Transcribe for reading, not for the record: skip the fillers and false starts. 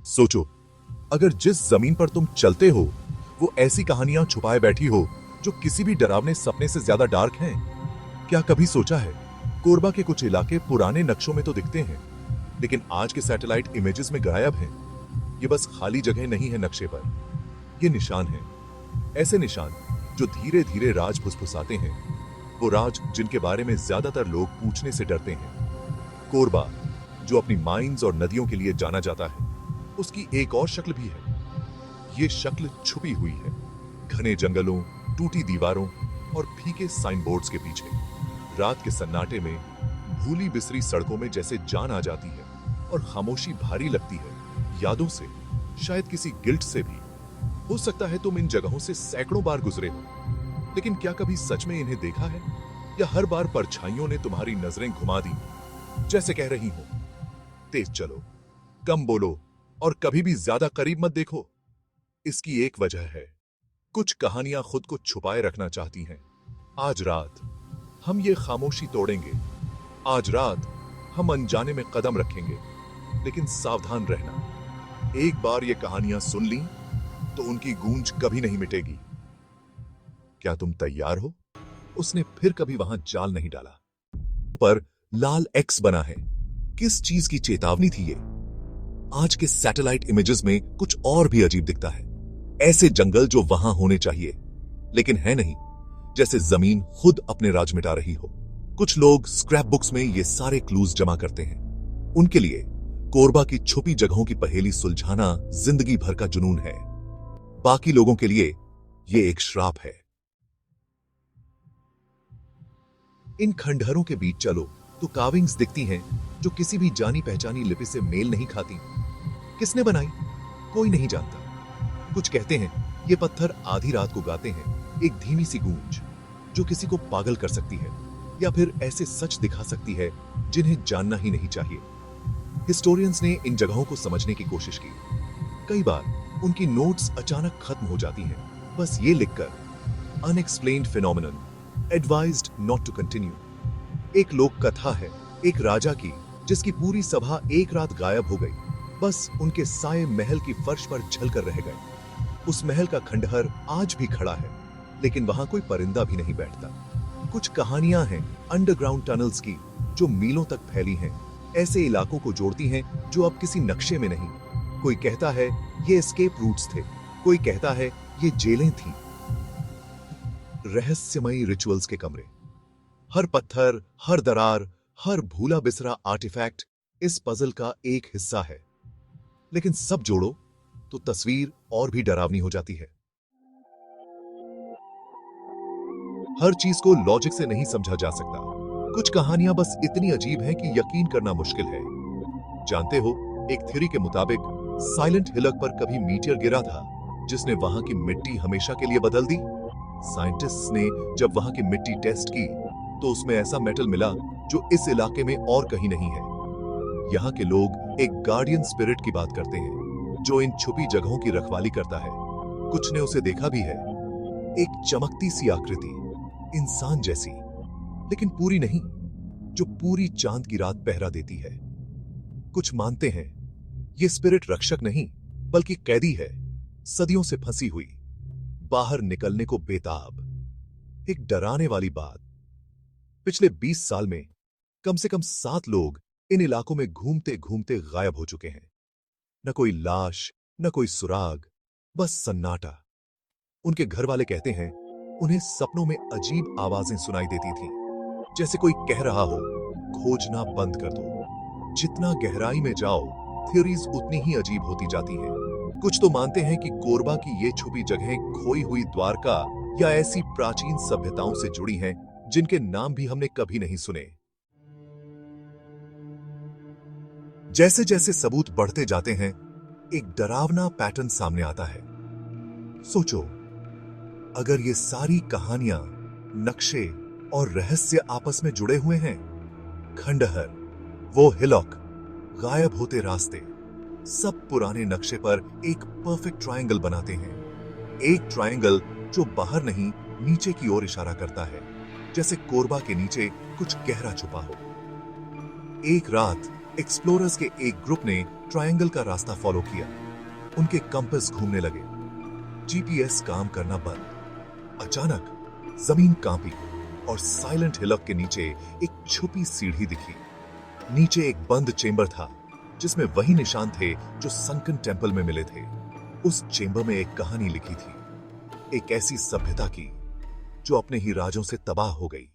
सोचो, अगर जिस जमीन पर तुम चलते हो वो ऐसी कहानियां छुपाए बैठी हो जो किसी भी डरावने सपने से ज्यादा डार्क हैं। क्या कभी सोचा है, कोरबा के कुछ इलाके पुराने नक्शों में तो दिखते हैं, लेकिन आज के सैटेलाइट इमेजेस में गायब हैं। ये बस खाली जगह नहीं है नक्शे पर, ये निशान है। ऐसे निशान जो धीरे धीरे राज फुसफुसाते हैं, वो राज जिनके बारे में ज्यादातर लोग पूछने से डरते हैं। कोरबा, जो अपनी माइंस और नदियों के लिए जाना जाता है, उसकी एक और शक्ल भी है। ये शक्ल छुपी हुई है, घने जंगलों, टूटी दीवारों और फीके साइन बोर्ड्स के पीछे। रात के सन्नाटे में भूली बिसरी सड़कों में जैसे जान आ जाती है और खामोशी भारी लगती है, यादों से, शायद किसी गिल्ट से भी। हो सकता है तुम इन जगहों से सैकड़ों बार गुजरे हो, लेकिन क्या कभी सच में इन्हें देखा है, या हर बार परछाइयों ने तुम्हारी नजरें घुमा दी, जैसे कह रही हो, तेज चलो, कम बोलो और कभी भी ज्यादा करीब मत देखो। इसकी एक वजह है, कुछ कहानियां खुद को छुपाए रखना चाहती हैं। आज रात हम ये खामोशी तोड़ेंगे। आज रात हम अनजाने में कदम रखेंगे, लेकिन सावधान रहना, एक बार ये कहानियां सुन ली तो उनकी गूंज कभी नहीं मिटेगी। क्या तुम तैयार हो? उसने फिर कभी वहां जाल नहीं डाला। पर लाल एक्स बना है। किस चीज की चेतावनी थी ये? आज के सैटेलाइट इमेजेस में कुछ और भी अजीब दिखता है। ऐसे जंगल जो वहां होने चाहिए, लेकिन है नहीं, जैसे जमीन खुद अपने राज मिटा रही हो। कुछ लोग स्क्रैप बुक्स में ये सारे क्लूज जमा करते हैं। उनके लिए कोरबा की छुपी जगहों की पहेली सुलझाना जिंदगी भर का जुनून है। बाकी लोगों के लिए ये एक श्राप है। इन खंडहरों के बीच चलो तो कार्विंग्स दिखती हैं जो किसी भी जानी पहचानी लिपि से मेल नहीं खाती। किसने बनाई, कोई नहीं जानता। कुछ कहते हैं ये पत्थर आधी रात को गाते हैं एक धीमी सी गूंज, जो किसी को पागल कर सकती है, या फिर ऐसे सच दिखा सकती है जिन्हें जानना ही नहीं चाहिए। हिस्टोरियंस ने इन जगहों को समझने की कोशिश की। कई बार उनकी नोट्स अचानक खत्म हो जाती हैं, बस ये लिखकर, unexplained phenomenon, advised not to continue. एक लोक कथा है एक राजा की, जिसकी पूरी सभा एक रात गायब हो गई। बस उनके साए महल की फर्श पर झलकर रह गए। उस महल का खंडहर आज भी खड़ा है, लेकिन वहां कोई परिंदा भी नहीं बैठता। कुछ कहानियां हैं अंडरग्राउंड टनल्स की, जो मीलों तक फैली हैं, ऐसे इलाकों को जोड़ती हैं जो अब किसी नक्शे में नहीं। कोई कहता है ये एस्केप रूट्स थे, कोई कहता है ये जेलें थीं। रहस्यमयी रिचुअल्स के कमरे। हर पत्थर, हर दरार, हर भूला बिसरा आर्टिफैक्ट इस पजल का एक हिस्सा है। लेकिन सब जोड़ो तो तस्वीर और भी डरावनी हो जाती है। हर चीज को लॉजिक से नहीं समझा जा सकता। कुछ कहानियां बस इतनी अजीब हैं कि यकीन करना मुश्किल है। जानते हो, एक थ्योरी के मुताबिक साइलेंट हिलक पर कभी मीटियर गिरा था, जिसने वहां की मिट्टी हमेशा के लिए बदल दी। साइंटिस्ट्स ने जब वहां की मिट्टी टेस्ट की, तो उसमें ऐसा मेटल मिला जो इस इलाके में और कहीं नहीं है। यहाँ के लोग एक गार्डियन स्पिरिट की बात करते हैं, जो इन छुपी जगहों की रखवाली करता है। कुछ ने उसे देखा भी है, एक चमकती सी आकृति, इंसान जैसी, लेकिन पूरी नहीं, जो पूरी चांद की रात पहरा देती है। कुछ मानते हैं ये स्पिरिट रक्षक नहीं, बल्कि कैदी है, सदियों से फंसी हुई, बाहर निकलने को बेताब। एक डराने वाली बात, पिछले 20 साल में कम से कम 7 लोग इन इलाकों में घूमते घूमते गायब हो चुके हैं। न कोई लाश, न कोई सुराग, बस सन्नाटा। उनके घर वाले कहते हैं उन्हें सपनों में अजीब आवाजें सुनाई देती थीं, जैसे कोई कह रहा हो, खोजना बंद कर दो। जितना गहराई में जाओ, थ्योरीज उतनी ही अजीब होती जाती हैं। कुछ तो मानते हैं कि कोरबा की ये छुपी जगहें खोई हुई द्वारका या ऐसी प्राचीन सभ्यताओं से जुड़ी हैं जिनके नाम भी हमने कभी नहीं सुने। जैसे जैसे सबूत बढ़ते जाते हैं, एक डरावना पैटर्न सामने आता है। सोचो, अगर ये सारी कहानियां, नक्शे और रहस्य आपस में जुड़े हुए हैं, खंडहर, वो हिलॉक, गायब होते रास्ते, सब पुराने नक्शे पर एक परफेक्ट ट्रायंगल बनाते हैं। एक ट्रायंगल जो बाहर नहीं, नीचे की ओर इशारा करता है, जैसे कोरबा के नीचे कुछ गहरा छुपा हो। एक रात एक्सप्लोरर्स के एक ग्रुप ने ट्रायंगल का रास्ता फॉलो किया। उनके कंपास घूमने लगे, जीपीएस काम करना बंद। अचानक जमीन कांपी और साइलेंट हिलक के नीचे एक छुपी सीढ़ी दिखी। नीचे एक बंद चेंबर था जिसमें वही निशान थे जो संकन टेंपल में मिले थे। उस चेंबर में एक कहानी लिखी थी, एक ऐसी सभ्यता की जो अपने ही राजों से तबाह हो गई।